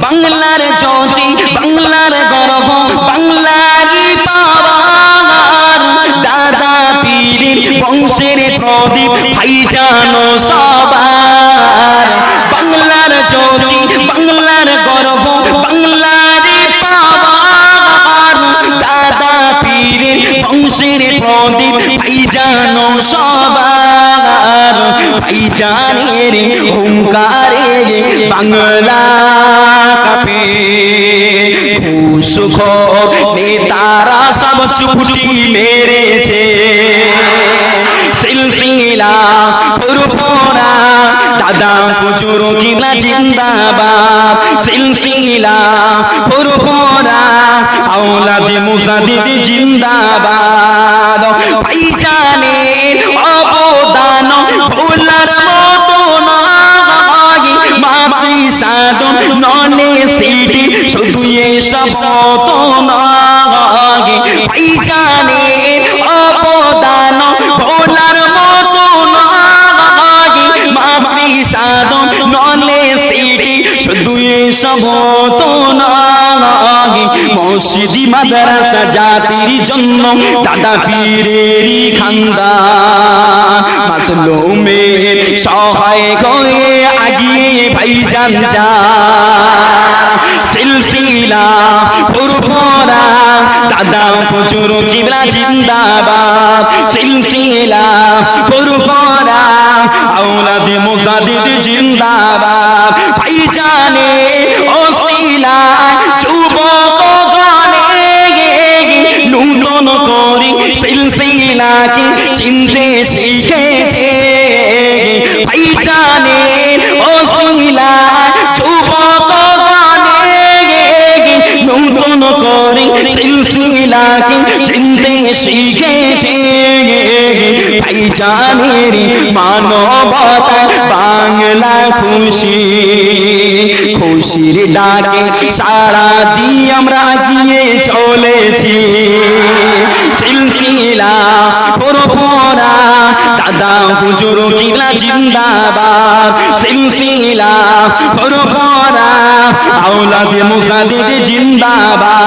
বাংলার জ্যোতি, বাংলার গর্ব, বাংলারই পাওয়ার, দাদা পীরের বংশের প্রদীপ ভাইজান সবার। বাংলার জ্যোতি, বাংলার গর্ব, বাংলারই পাওয়ার, দাদা পীরের বংশের প্রদীপ ভাইজান সবার। ভাইজানের হুঙ্কারে বাংলা কাঁপে, সুখ নেতারা সব চুপটি মেরেছে। সিলসিলা পুরপুরা দাদা হুজুর কিবলা জিন্দাবাদ। সিলসিলা পুরপুরা আওলাদে মুসাদ্দিদ জিন্দাবাদ। ভাইজানের অবদান ভোলার মতো নয়, মাতৃ সাধন ননে সিটি শুধু এসব তো নয়। ভাইজানের অবদান ভোলার মতো নয়, মাতৃ সাধন ননে সিটি শুধু এসব তো নয়। মসজিদ মাদ্রাসা জাতির জন্য দাদা পীরেরই খানদান, মাসলুমের সহায় হয়ে আগিয়ে ভাইজান যায়। সিলসিলা পুরপুরা দাদা হুজুর কিবলা জিন্দাবাদ। সিলসিলা পুরপুরা আওলাদে মুসাদ্দিদ জিন্দাবাদ। ভাইজানের ওসিলায় যুবক নূতন করে সিলসিলাকে চিনতে শিখেছে। ভাইজানের ওসিলায় যুবক নূতন করে সিলসিলাকে চিনতে শিখেছে। ভাইজানের মানবতায় বাংলা খুশি, খুশির ডাকে সারা দিয়ে আমরা গিয়ে চলেছি। সিলসিলা পুরপুরা দাদা হুজুর কিবলা জিন্দাবাদ। সিলসিলা পুরপুরা আওলাদে মুসাদ্দিদ জিন্দাবাদ।